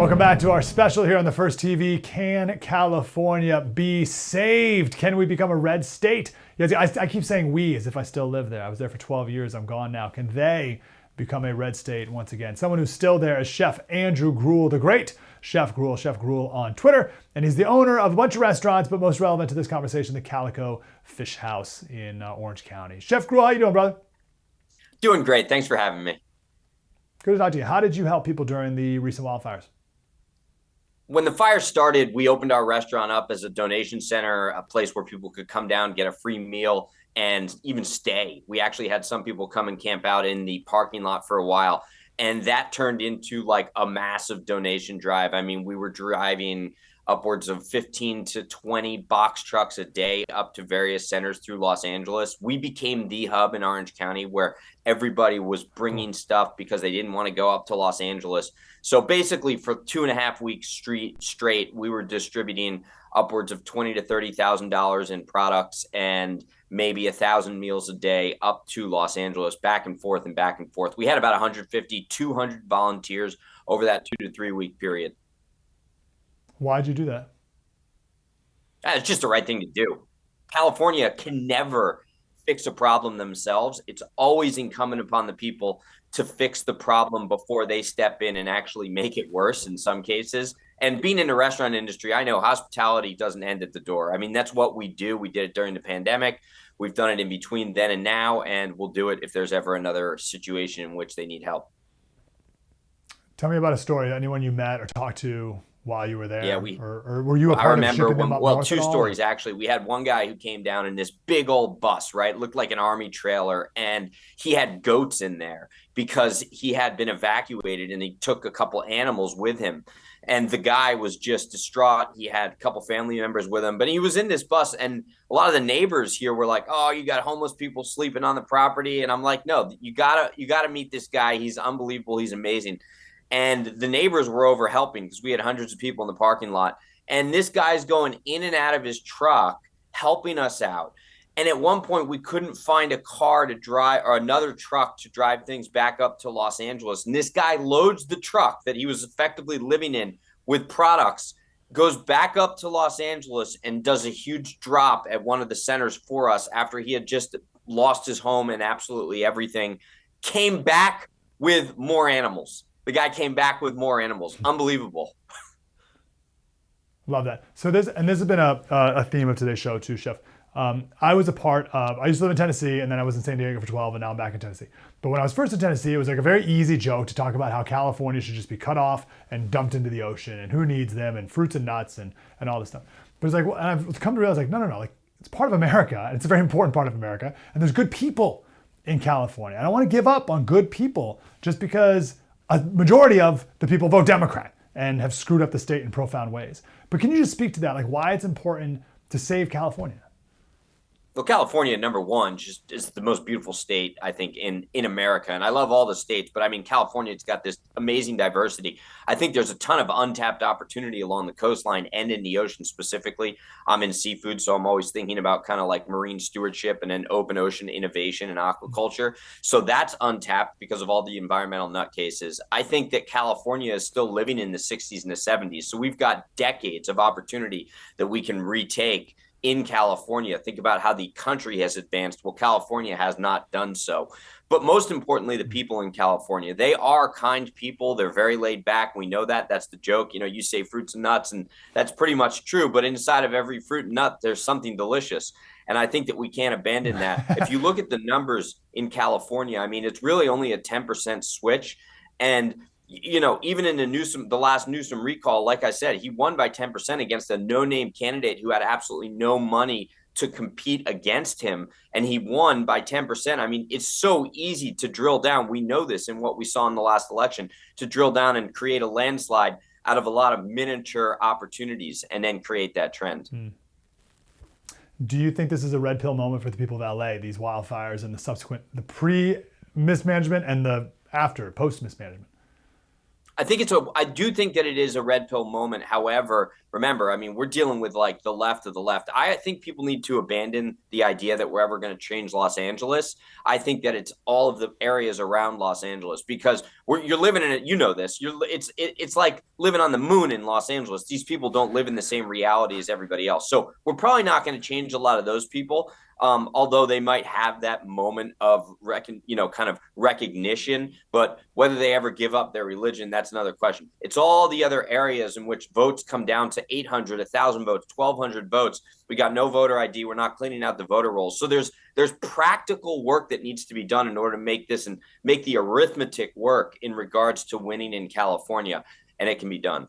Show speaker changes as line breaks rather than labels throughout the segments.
Welcome back to our special here on the First TV. Can California be saved? Can we become a red state? Yes, I keep saying we as if I still live there. I was there for 12 years. I'm gone now. Can they become a red state once again? Someone who's still there is Chef Andrew Gruel, the great Chef Gruel on Twitter. And he's the owner of a bunch of restaurants, but most relevant to this conversation, the Calico Fish House in Orange County. Chef Gruel, how you doing, brother?
Doing great. Thanks for having me.
Good to talk to you. How did you help people during the recent wildfires?
When the fire started, we opened our restaurant up as a donation center, a place where people could come down, get a free meal, and even stay. We actually had some people come and camp out in the parking lot for a while. And that turned into like a massive donation drive. I mean, we were driving upwards of 15 to 20 box trucks a day up to various centers through Los Angeles. We became the hub in Orange County where everybody was bringing stuff because they didn't want to go up to Los Angeles. So basically for 2.5 weeks straight, we were distributing upwards of $20,000 to $30,000 in products and maybe 1,000 meals a day up to Los Angeles, back and forth and back and forth. We had about 150, 200 volunteers over that 2 to 3 week period.
Why'd you do that?
It's just the right thing to do. California can never fix a problem themselves. It's always incumbent upon the people to fix the problem before they step in and actually make it worse in some cases. And being in the restaurant industry, I know hospitality doesn't end at the door. I mean, that's what we do. We did it during the pandemic. We've done it in between then and now, and we'll do it if there's ever another situation in which they need help.
Tell me about a story, anyone you met or talked to while you were there.
Yeah,
or were you a part of shipping them up north
two
at all?
stories actually. We had one guy who came down in this big old bus, right? Looked like an army trailer, and he had goats in there because he had been evacuated and he took a couple animals with him. And the guy was just distraught. He had a couple family members with him, but he was in this bus, and a lot of the neighbors here were like, "Oh, you got homeless people sleeping on the property." And I'm like, "No, you gotta meet this guy. He's unbelievable. He's amazing." And the neighbors were over helping because we had hundreds of people in the parking lot. And this guy's going in and out of his truck, helping us out. And at one point, we couldn't find a car to drive or another truck to drive things back up to Los Angeles. And this guy loads the truck that he was effectively living in with products, goes back up to Los Angeles and does a huge drop at one of the centers for us after he had just lost his home and absolutely everything, came back with more animals. The guy came back with more animals. Unbelievable.
Love that. So this has been a theme of today's show too, Chef. I was a part of, I used to live in Tennessee, and then I was in San Diego for 12, and now I'm back in Tennessee. But when I was first in Tennessee, it was like a very easy joke to talk about how California should just be cut off and dumped into the ocean, and who needs them, and fruits and nuts, and all this stuff. But it's like, and I've come to realize, like, no, like, it's part of America, and it's a very important part of America, and there's good people in California. I don't want to give up on good people just because a majority of the people vote Democrat and have screwed up the state in profound ways. But can you just speak to that, like why it's important to save California?
Well, California, number one, just is the most beautiful state, I think, in America. And I love all the states, but I mean, California, it's got this amazing diversity. I think there's a ton of untapped opportunity along the coastline and in the ocean specifically. I'm in seafood, so I'm always thinking about kind of like marine stewardship and then open ocean innovation and aquaculture. So that's untapped because of all the environmental nutcases. I think that California is still living in the 60s and the 70s. So we've got decades of opportunity that we can retake in California. Think about how the country has advanced. Well, California has not done so. But most importantly, the people in California, they are kind people. They're very laid back. We know that. That's the joke. You know, you say fruits and nuts, and that's pretty much true. But inside of every fruit and nut, there's something delicious. And I think that we can't abandon that. If you look at the numbers in California, I mean, it's really only a 10% switch. And you know, even in the last Newsom recall, like I said, he won by 10% against a no-name candidate who had absolutely no money to compete against him. And he won by 10%. I mean, it's so easy to drill down. We know this in what we saw in the last election, to drill down and create a landslide out of a lot of miniature opportunities and then create that trend.
Do you think this is a red pill moment for the people of LA, these wildfires and the pre-mismanagement and the post-mismanagement?
I do think that it is a red pill moment. However, remember, I mean, we're dealing with like the left of the left. I think people need to abandon the idea that we're ever going to change Los Angeles. I think that it's all of the areas around Los Angeles because you're living in it. You know this. It's like living on the moon in Los Angeles. These people don't live in the same reality as everybody else. So we're probably not going to change a lot of those people. Although they might have that moment of kind of recognition, but whether they ever give up their religion, that's another question. It's all the other areas in which votes come down to 800, 1,000 votes, 1,200 votes. We got no voter ID. We're not cleaning out the voter rolls. So there's practical work that needs to be done in order to make this and make the arithmetic work in regards to winning in California, and it can be done.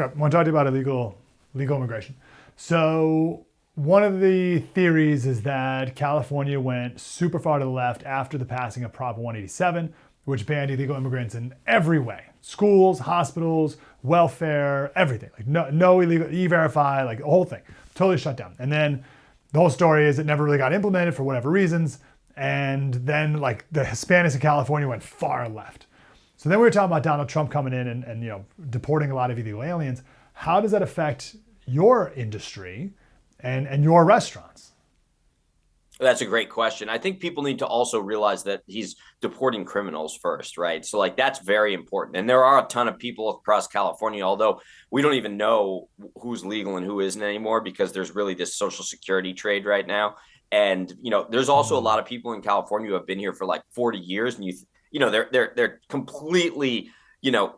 Okay, I want to talk to you about legal immigration. So one of the theories is that California went super far to the left after the passing of Prop 187, which banned illegal immigrants in every way. Schools, hospitals, welfare, everything. Like no illegal, E-Verify, like the whole thing. Totally shut down. And then the whole story is it never really got implemented for whatever reasons. And then like the Hispanics in California went far left. So then we were talking about Donald Trump coming in and deporting a lot of illegal aliens. How does that affect your industry and your restaurants?
That's a great question. I think people need to also realize that he's deporting criminals first, right? So like that's very important. And there are a ton of people across California, although we don't even know who's legal and who isn't anymore because there's really this social security trade right now. And there's also a lot of people in California who have been here for like 40 years, and they're completely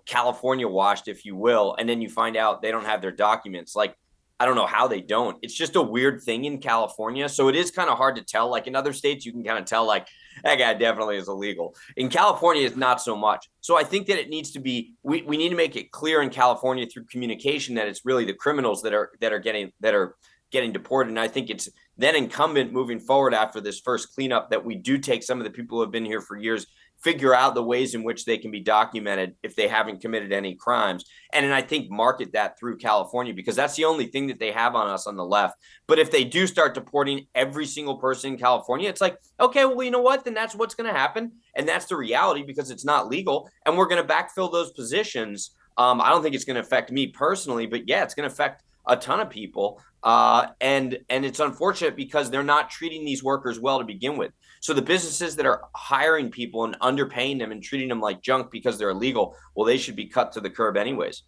California washed, if you will, and then you find out they don't have their documents. Like I don't know how they don't. It's just a weird thing in California. So it is kind of hard to tell. Like in other states, you can kind of tell like that guy definitely is illegal. In California, it's not so much. So I think that it needs to be, we need to make it clear in California through communication that it's really the criminals that are getting deported. And I think it's then incumbent moving forward after this first cleanup that we do take some of the people who have been here for years, figure out the ways in which they can be documented if they haven't committed any crimes. And then I think market that through California because that's the only thing that they have on us on the left. But if they do start deporting every single person in California, it's like, okay, well, you know what? Then that's what's going to happen. And that's the reality because it's not legal. And we're going to backfill those positions. I don't think it's going to affect me personally, but yeah, it's going to affect a ton of people. And it's unfortunate because they're not treating these workers well to begin with. So the businesses that are hiring people and underpaying them and treating them like junk because they're illegal, well, they should be cut to the curb anyways.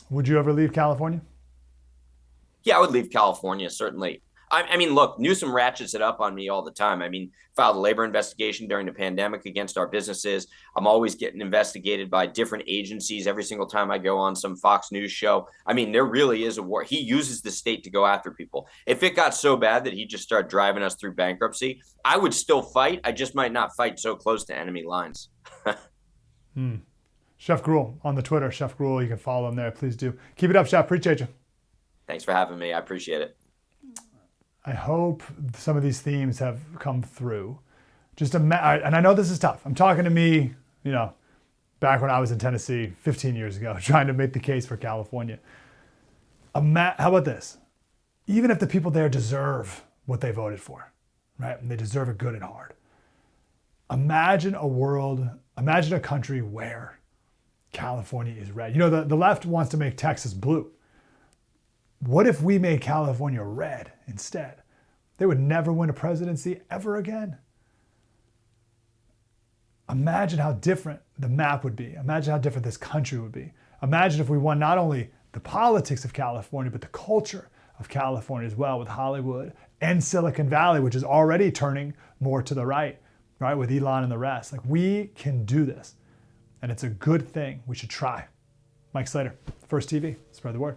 Would you ever leave California?
Yeah, I would leave California, certainly. I mean, look, Newsom ratchets it up on me all the time. I mean, filed a labor investigation during the pandemic against our businesses. I'm always getting investigated by different agencies every single time I go on some Fox News show. I mean, there really is a war. He uses the state to go after people. If it got so bad that he just started driving us through bankruptcy, I would still fight. I just might not fight so close to enemy lines.
Chef Gruel on the Twitter, Chef Gruel. You can follow him there. Please do. Keep it up, Chef. Appreciate you.
Thanks for having me. I appreciate it.
I hope some of these themes have come through. And I know this is tough. I'm talking to me, back when I was in Tennessee 15 years ago, trying to make the case for California. How about this? Even if the people there deserve what they voted for, right? And they deserve it good and hard. Imagine a country where California is red. The left wants to make Texas blue. What if we made California red instead? They would never win a presidency ever again. Imagine how different the map would be. Imagine how different this country would be. Imagine if we won not only the politics of California, but the culture of California as well, with Hollywood and Silicon Valley, which is already turning more to the right, with Elon and the rest. Like, we can do this. And it's a good thing. We should try. Mike Slater, First TV. Spread the word.